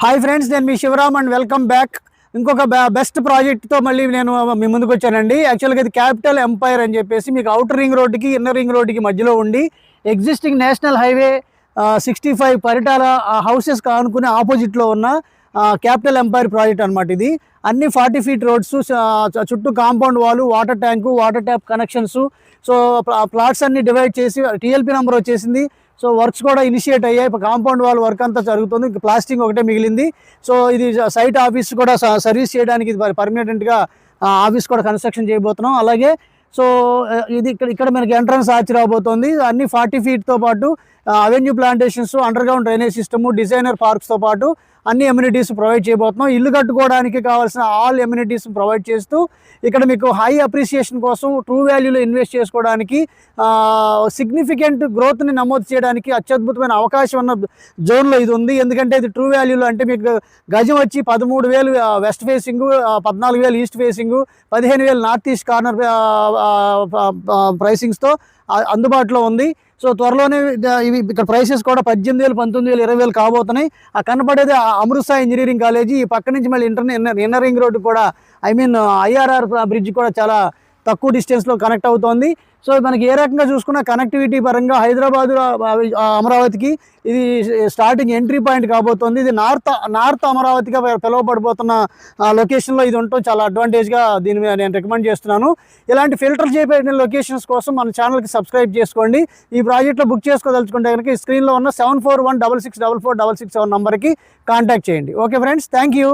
Hi friends, నేను మీ Shivaram and welcome back. ఇంకొక best ప్రాజెక్ట్తో మళ్ళీ నేను మీ ముందుకు వచ్చానండి. యాక్చువల్గా ఇది క్యాపిటల్ ఎంపైర్ అని చెప్పేసి మీకు అవుటర్ రింగ్ రోడ్డుకి ఇన్నర్ రింగ్ రోడ్డుకి మధ్యలో ఉండి existing national highway 65 Paritala houses కానుకునే ఆపోజిట్లో ఉన్న క్యాపిటల్ ఎంపైర్ ప్రాజెక్ట్ అనమాట. ఇది అన్ని 40 ఫీట్ రోడ్స్, చుట్టూ compound wall, water tank, water tap connections. So plots అన్ని డివైడ్ చేసి టీఎల్పీ నెంబర్ వచ్చేసింది. సో వర్క్స్ కూడా ఇనిషియేట్ అయ్యాయి. ఇప్పుడు కాంపౌండ్ వాల్ వర్క్ అంతా జరుగుతుంది, ప్లాస్టింగ్ ఒకటే మిగిలింది. సో ఇది సైట్ ఆఫీస్ కూడా సర్వీస్ చేయడానికి ఇది పర్మనెంట్గా ఆఫీస్ కూడా కన్స్ట్రక్షన్ చేయబోతున్నాం. అలాగే సో ఇది ఇక్కడ మనకి ఎంట్రన్స్ ఆర్చ్ రాబోతుంది. అన్ని 40 ఫీట్తో పాటు avenue plantations, underground drainage system, designer పార్క్స్తో పాటు అన్ని ఎమ్యూనిటీస్ ప్రొవైడ్ చేయబోతున్నాం. ఇల్లు కట్టుకోవడానికి కావాల్సిన ఆల్ ఎమ్యూనిటీస్ ప్రొవైడ్ చేస్తూ ఇక్కడ మీకు హై అప్రిసియేషన్ కోసం ట్రూ వాల్యూలో ఇన్వెస్ట్ చేసుకోవడానికి, సిగ్నిఫికెంట్ గ్రోత్ని నమోదు చేయడానికి అత్యద్భుతమైన అవకాశం ఉన్న జోన్లో ఇది ఉంది. ఎందుకంటే ఇది ట్రూ వాల్యూలో అంటే మీకు గజం వచ్చి 13,000 west facing, 14,000 east facing, 15,000 north east corner ప్రైసింగ్స్తో అందుబాటులో ఉంది. సో త్వరలోనే ఇవి ఇక్కడ ప్రైసెస్ కూడా 18,000, 19,000, 20,000 కాబోతున్నాయి. ఆ కనపడేది అమృత్సర్ ఇంజనీరింగ్ కాలేజీ. ఈ పక్క నుంచి మళ్ళీ ఇన్నర్ రింగ్ రోడ్డు కూడా, ఐఆర్ఆర్ బ్రిడ్జ్ కూడా చాలా తక్కువ డిస్టెన్స్లో కనెక్ట్ అవుతోంది. సో మనకి ఏ రకంగా చూసుకున్న కనెక్టివిటీ పరంగా హైదరాబాద్ అమరావతికి ఇది స్టార్టింగ్ ఎంట్రీ పాయింట్ కాబోతోంది. ఇది నార్త్ అమరావతిగా పిలువబడిపోతున్న లొకేషన్లో ఇది ఉండటం చాలా అడ్వాంటేజ్గా దీని మీద నేను రికమెండ్ చేస్తున్నాను. ఇలాంటి ఫిల్టర్ చేయబడిన లొకేషన్స్ కోసం మన ఛానల్కి సబ్స్క్రైబ్ చేసుకోండి. ఈ ప్రాజెక్ట్లో బుక్ చేసుకోదలుచుకుంటే కనుక ఈ స్క్రీన్లో ఉన్న 7416644667 నెంబర్కి కాంటాక్ట్ చేయండి. Okay friends, thank you.